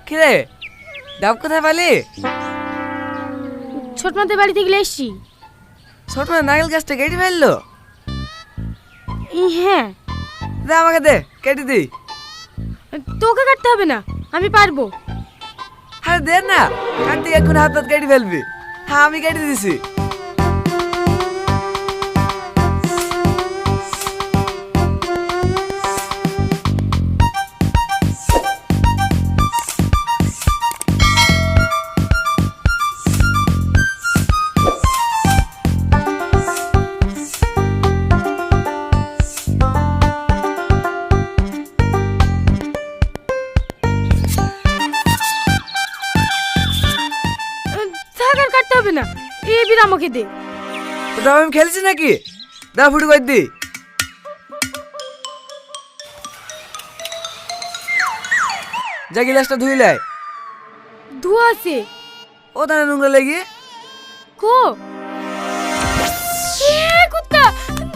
কিরে ডাব কোথায় পালি? ছোট মাদের বাড়ি থেকে এসছি। ছোট মানে নারকেল গাছটা কেটে ফেললো? হ্যাঁ। দে আমাকে দে, কেটে দিই। তোকে কাটতে হবে না, আমি পারবো। আরে দে না, কাটতে এখন হাত হাত কেটে ফেলবি। হ্যাঁ আমি কেটে দিছি। থাক আর কাটতে হবে না, এই বির আমাকে দে। ওটা আমি খেলছি নাকি? দা ফুটু করে দি। যা গিলাসটা ধুইলাই। ধোয়া আছে। ও তাহলে নোংরা লেগে। কো কুত্তা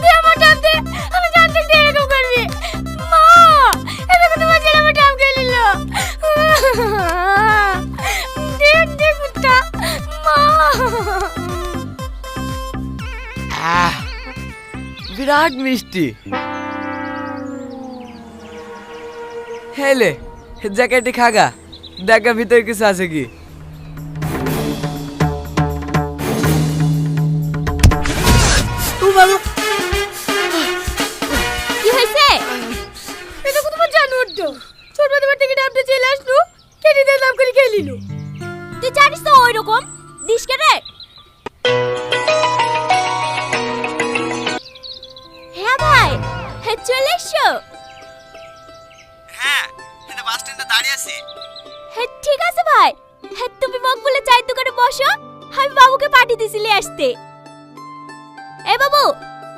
দে আমার ডাব দে, আমি জানতে দে এরকম করবি। মা এরকম তোমার ছেলে আমার ডাব খেয়ে নিল। দে দে কুত্তা মা। বিরাট মিষ্টি। হেলে জ্যাকেটে খাগা, দেখা ভিতরে কিছু আছে কি। কি হয়েছে? এটা কত বড় জানোয়ার তো, ছোট বাবার থেকে ডাবটা চলে আসলো, কেটে দিয়ে ডাব করে খেয়ে নিল। তুই জানিস তো ওই রকম দিস কে রে? হ্যাঁ ভাই, হ্যাঁ চলে এসো। হ্যাঁ এটা বাস স্ট্যান্ডে দাঁড়িয়ে আছি। হ্যাঁ ঠিক আছে ভাই, হ্যাঁ তুমি মগ বলে চায়ের দোকানে বসো, আমি বাবুকে পাঠিয়ে দিছিলি আসতে। এ বাবু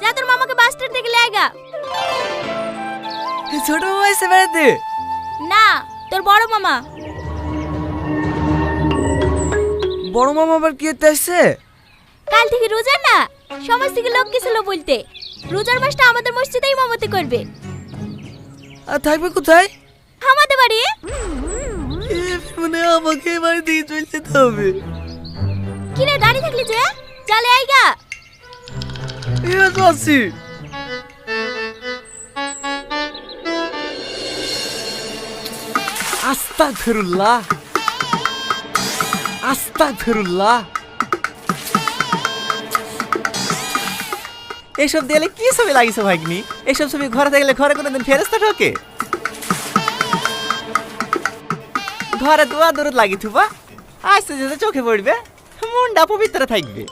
যা তোর মামাকে বাস স্ট্যান্ড থেকে নিয়ে আয়। ছোট মামা এসে বেড়াতে? না, তোর বড় মামা। বড় মামা আবার কি হতে আসছে? কাল থেকে রোজা না, সমাজ থেকে লোক গেছিল বলতে রোজার মাসটা আমাদের মসজিদেই ইমামতি করবে। আর থাকবে কোথায়? আমাদের বাড়ি। মানে আমাকে বাড়ি দিয়ে চলে যেতে হবে। কিরে দাঁড়িয়ে থাকলি যে, চলে আইগা। যাচ্ছি। আস্তাগফিরুল্লাহ, আস্তাগফিরুল্লাহ। এইসব দেয়ালে কি ছবি লাগিয়েছো ভাগ্নি? এইসব ছবি ঘরে থাকলে ঘরে কোনোদিন ফেরেস্তা ঢোকে? ঘরে দোয়া দূরত লাগি থুবা, আস্তে যেতে চোখে পড়বে, মনটা পবিত্র থাকবে।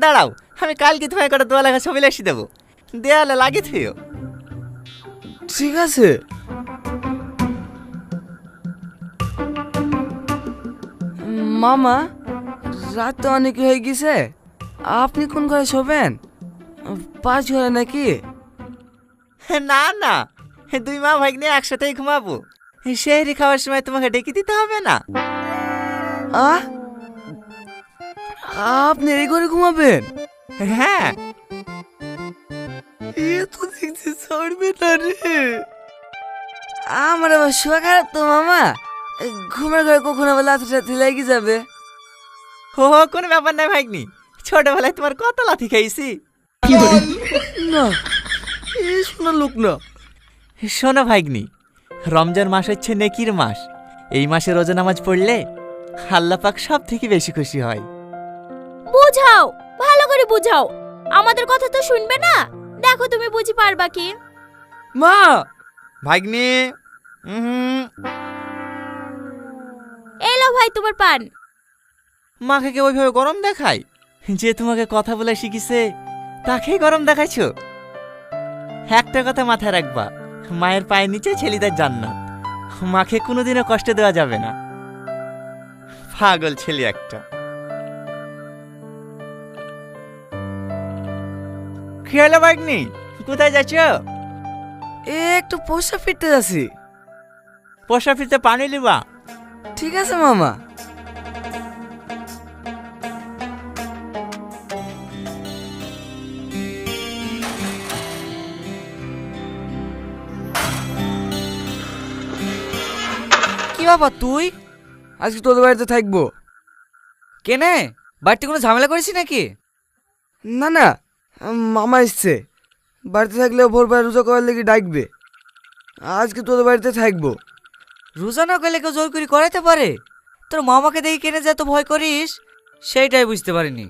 দাঁড়াও, আমি কালকে তোমায় কটা দোয়া লেখা ছবি লেখি দেবো, দেয়ালে লাগিয়ে থুও। ঠিক আছে। মামা রাত তো অনেক হয়ে গেছে, আপনি কোন ঘরে শোবেন? পাঁচ ঘরে নাকি? না না, দুই মা ভাগ্নে একসাথেই ঘুমাবো। সেহরি খাওয়ার সময় তোমাকে ডেকে দিতে হবে না। আহ আপনি এই ঘরে ঘুমাবেন? হ্যাঁ। এ তো দেখছি ছাড়বে না রে। আমার আবার শোয়া খারাপ তো মামা, ঘুমের ঘরে কখন আবার লাথি টাথি লেগে যাবে। হো কোনো ব্যাপার নাই ভাগ্নি, ছোটবেলায় তোমার কত লাথি খাইছি। না এ শোনা লোক না। শোনো ভাগ্নি, রমজান মাস হচ্ছে নেকির মাস। এই মাসে রোজা নামাজ পড়লে আল্লাহ পাক সব থেকে বেশি খুশি হয়। বুঝাও, ভালো করে বুঝাও, আমাদের কথা তো শুনবে না। দেখো তুমি বুঝি পারবা কি। মা ভাগ্নি এলো ভাই তোমার পান। মাকে কে ওইভাবে গরম দেখায়? যে তোমাকে কথা বলে শিখিছে তাকেই গরম দেখাইছো? একটা কথা মাথায় রাখবা, মায়ের পায়ের নিচে ছেলেদের জান্নাত, মাকে কোনোদিনও কষ্ট দেওয়া যাবে না। পাগল ছেলে একটা। কি হলো ভাগ্নি, কোথায় যাচ্ছ? একটু পোষা ফিরতে যাচ্ছি। পোষা ফিরতে পানি লিবা? ঠিক আছে মামা। ব্যাপার তুই? আজকে তোদের বাড়িতে থাকবো। কেনে বাড়িতে কোনো ঝামেলা করেছি নাকি? না না, মামা এসছে, বাড়িতে থাকলে ভোরবেলা রোজা করার লেগে ডাকবে। আজকে তোদের বাড়িতে থাকবো। রোজা না করলে কেউ জোর করে করাইতে পারে? তোর মামাকে দেখে কেনে যে এত ভয় করিস সেইটাই বুঝতে পারিনি।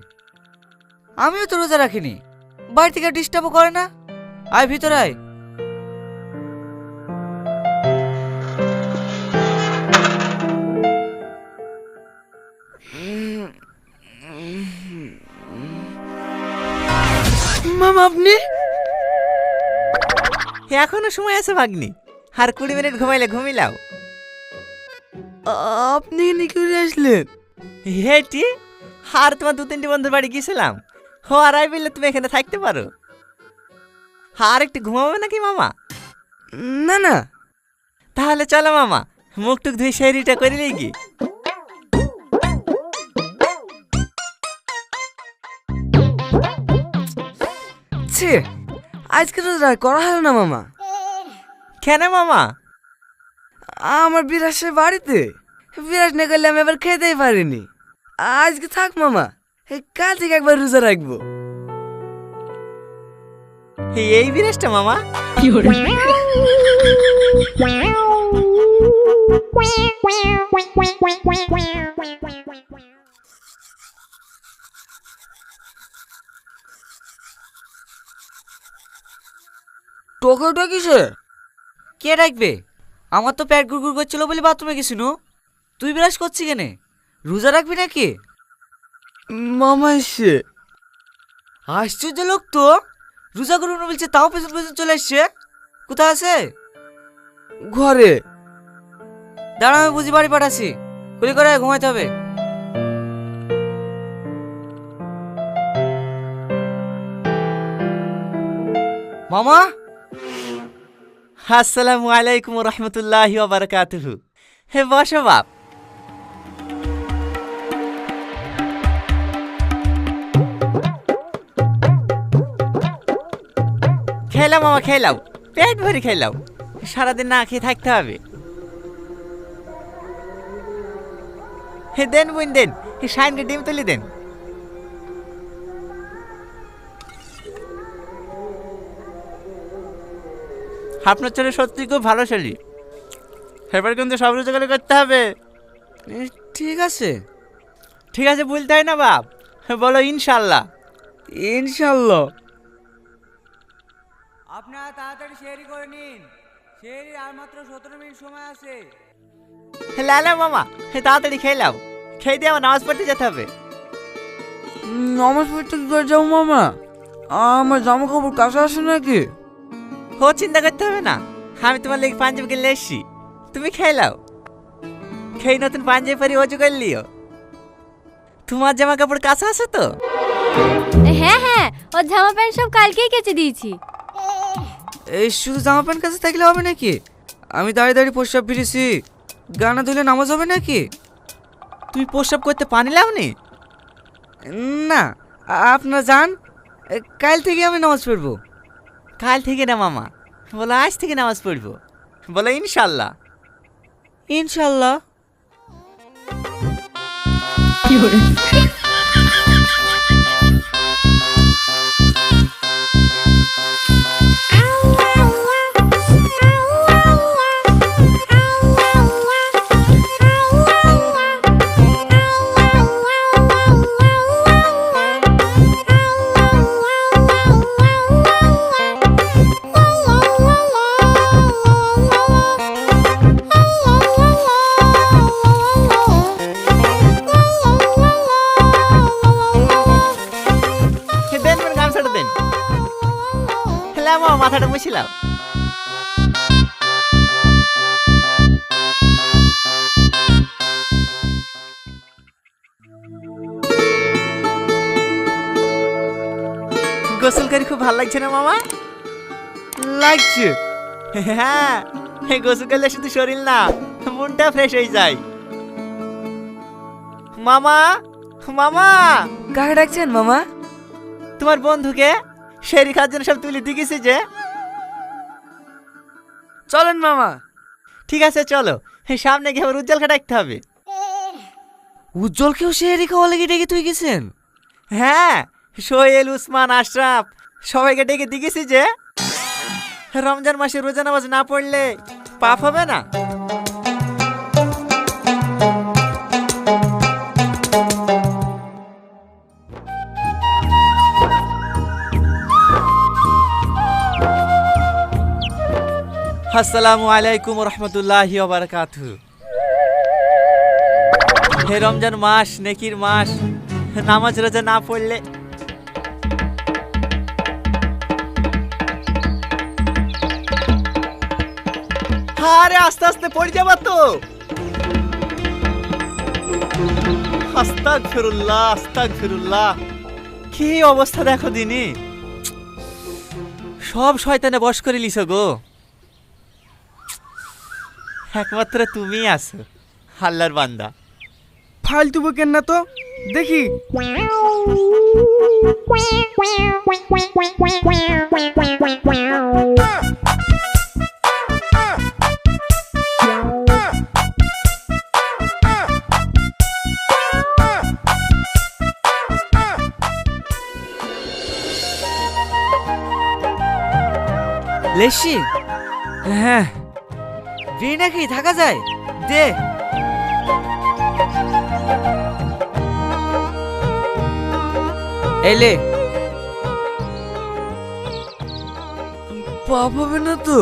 আমিও তো রোজা রাখিনি, বাড়ি থেকে ডিস্টার্বও করে না। আয় ভিতরে আয়। মামা আপনি? এখনো সময় আছে ভাগ্নি, আর 20 মিনিট ঘুমাইলে ঘুমিলাও। আপনি এখানে কি করে আসলেন? হেটি আর তোমার 2-3টি বন্ধুর বাড়ি গিয়েছিলাম, হো আর আই বললে তুমি এখানে থাকতে পারো। আর একটু ঘুমাবে নাকি মামা? না না, তাহলে চলো মামা, মুখ টুক ধুই শেরিটা করে লিগি। ছে, আজকে রোজা করা হলো না মামা। কেন মামা? আমার বিরাট সে বাড়িতে, বিরাট না করলে আমি এবার খেতেই পারিনি। আজকে থাক মামা, কাল থেকে একবার রোজা রাখবো। এই বিরাজটা মামা? টোকাটা কিসে? কে ডাকবে? আমার তো পেট গুড়গুড় করছিল বলে বাথরুমে গেছিল। তুই বিরাজ করছি কেনে? রোজা রাখবি নাকি? মামা এসছে। আশ্চর্য লোক তো, রোজা করুন বলছে তাও পেছন পেছন চলে আসছে। কোথায় আছে? ঘরে। দাঁড়া, আমি বুঝি বাড়ি পাঠাচ্ছি। কুলি করে ঘুমাইতে হবে। মামা, আসসালামু আলাইকুম রহমতুল্লাহি ওয়া বারাকাতুহু। হে বসো বাপ। খেলাও মামা খেলাও, পেট ভরে খেলাও, সারাদিন না খেয়ে থাকতে হবে। হে দেন বুন দেন, হে শাইনকে ডিম তুলি দেন। আপনার ছেলে সত্যি খুব ভালো ছেলে, এবার কিন্তু সব রোজগার করতে হবে। ঠিক আছে। ঠিক আছে বলতে হয় না বাপ, বলো ইনশাল্লাহ। ইনশাল্লাহ। আপনারা তাড়াতাড়ি শেয়ারি করে নিন, শেয়ারি আর মাত্র 17 মিনিট সময় আছে। লালা মামা, তাড়াতাড়ি খেলাও, খেয়ে দিয়ে আমার নামাজ পড়তে যেতে হবে। নামাজ পড়তে কি করে যাবো মামা? আমার জামা কাপড় কাছে আসে নাকি? ও চিন্তা করতে হবে না, আমি তোমার লেগে পাঞ্জাবি কিনলে এসছি, তুমি খেলাও। খেয়ে নতুন পাঞ্জাবি পরি অজু করলিও। তোমার জামা কাপড় কাছে আছে তো? হ্যাঁ হ্যাঁ, ওর জামা প্যান্ট সব কালকেই কেচে দিয়েছি। এই শুধু জামা প্যান্ট কাছে থাকলে হবে নাকি? আমি দাঁড়িয়ে দাঁড়িয়ে প্রস্রাব ফিরেছি, গানা ধুলে নামাজ হবে নাকি? তুমি প্রস্রাব করতে পানি লাওনি? না, আপনারা যান, কাল থেকে আমি নামাজ পড়বো। কাল থেকে না মামা, বলো আজ থেকে নামাজ পড়বো, বলো ইনশাল্লাহ। ইনশাল্লাহ। দেন মানে গামছাটা দেন, মামা মাথাটা মুছিলাম। গোসল করে খুব ভালো লাগছে না মামা? লাগছে। হ্যাঁ, গোসল করলে শুধু শরীর না, মনটা ফ্রেশ হয়ে যায়। মামা, মামা, কাকে ডাকছেন মামা? তোমার বন্ধুকে শেরি খাওয়ার জন্য সব তুলে দিয়ে গেছে যে। চলেন মামা। ঠিক আছে চলো, সামনে গিয়ে আবার উজ্জ্বলকে ডাকতে হবে। উজ্জ্বলকেও সেহেরি খাওয়া লেগে ডেকে তুই গেছেন? হ্যাঁ, সোহেল, উসমান, আশরাফ সবাইকে ডেকে দিয়েছি যে রমজান মাসে রোজা নামাজ না পড়লে পাপ হবে না। আসসালামু আলাইকুম রহমতুল্লাহি ওয়া বারাকাতুহু। হে রমজান মাস, নেকির মাস, নামাজ রোজা না পড়লে আরে আস্তে আস্তে পড়ে যাবা তো। আস্তাগফিরুল্লাহ, আস্তাগফিরুল্লাহ। কি অবস্থা দেখো দিনি, সব শয়তানে বশ করে লিছো গো। একমাত্র তুমি আছো আল্লাহর বান্দা। ফালতু বকেন না তো, দেখি। লেসি, হ্যাঁ, বিয়ে নাকি থাকা যায়? দে। এলে পাপ হবে না তো?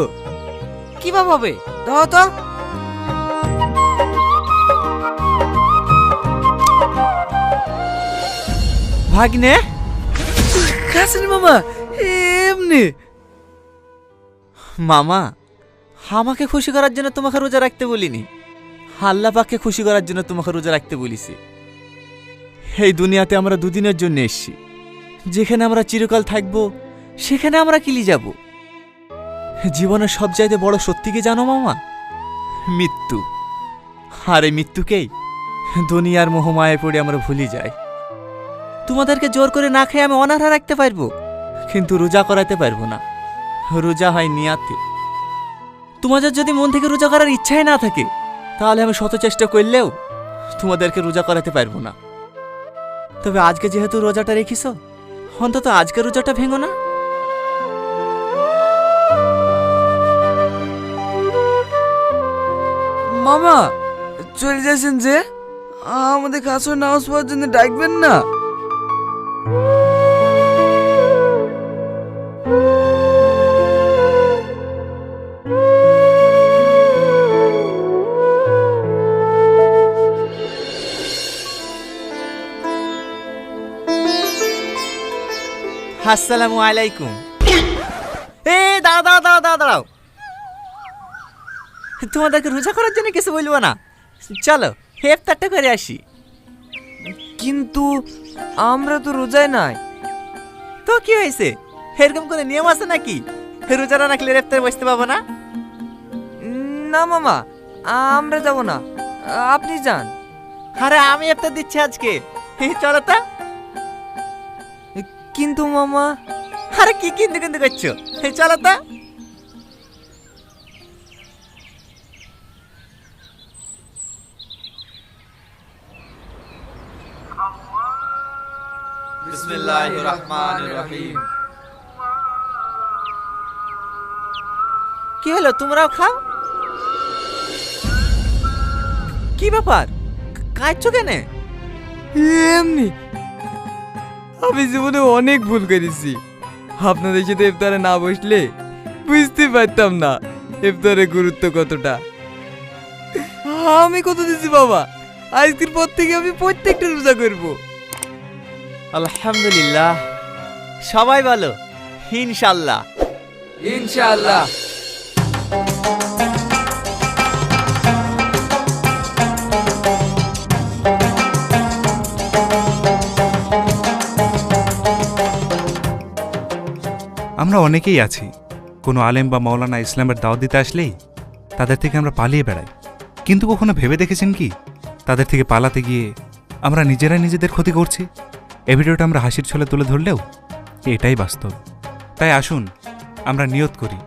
কি বাপ হবে? দাও তো। ভাগ্নে, কাছেন মামা, এমনি। মামা, আমাকে খুশি করার জন্য তোমাকে রোজা রাখতে বলিনি, আল্লাহ পাককে খুশি করার জন্য তোমাকে রোজা রাখতে বলিছি। এই দুনিয়াতে আমরা দুদিনের জন্য এসেছি, যেখানে আমরা চিরকাল থাকবো সেখানে আমরা কিলি যাব। জীবনের সবচাইতে বড় সত্যি কি জানো মামা? মৃত্যু। আর এই মৃত্যুকেই দুনিয়ার মোহমায়ে পড়ে আমরা ভুলে যাই। তোমাদেরকে জোর করে না খেয়ে আমি অনাহার রাখতে পারবো, কিন্তু রোজা করাতে পারবো না। রোজা হয় নিয়াতে। তোমাদের যদি মন থেকে রোজা করার ইচ্ছাই না থাকে, তাহলে আমি শত চেষ্টা করলেও তোমাদেরকে রোজা করাতে পারবো না। তবে আজকে যেহেতু রোজাটা রেখিস, অন্তত আজকে রোজাটা ভেঙো না। মামা চলে যাচ্ছেন যে, আমাদের কাছে নামাজ পড়ার জন্য ডাকবেন না? আসসালামু আলাইকুম। এ দাঁড়াও দাঁড়াও দাঁড়াও দাঁড়াও দাঁড়াও, তোমাদেরকে রোজা করার জন্য কিছু বলবো না, চলো ইফতারটা করে আসি। কিন্তু আমরা তো রোজায় নাই। তো কি হয়েছে, এরকম কোনো নিয়ম আছে নাকি রোজা না রাখলে ইফতারে বসতে পাবো না? না মামা, আমরা যাব না, আপনি যান। আরে আমি ইফতার দিচ্ছি আজকে, চলো তো। কিন্তু মামা, আরে কি কিন্তু কিন্তু করছো, চলো তো। বিসমিল্লাহির রহমানির রহিম। কি হলো, তোমরাও খাও? কি ব্যাপার, কাঁদছো কেন? এমনি, আমি জীবনে অনেক ভুল করেছি। আপনাদের সাথে ইফতারে না বসলে বুঝতে পারতাম না ইফতারের গুরুত্ব কতটা। আমি কত দিছি বাবা, আজকের পর থেকে আমি প্রত্যেকটা রোজা করব। আলহামদুলিল্লাহ, সবাই বলো ইনশাআল্লাহ। ইনশাআল্লাহ। আমরা অনেকেই আছি, কোনো আলেম বা মাওলানা ইসলামের দাওয়াত দিতে আসলেই তাদের থেকে আমরা পালিয়ে বেড়াই। কিন্তু কখনো ভেবে দেখেছেন কি, তাদের থেকে পালাতে গিয়ে আমরা নিজেরাই নিজেদের ক্ষতি করছি? এই ভিডিওটা আমরা হাসির ছলে তুলে ধরলেও এটাই বাস্তব। তাই আসুন আমরা নিয়ত করি,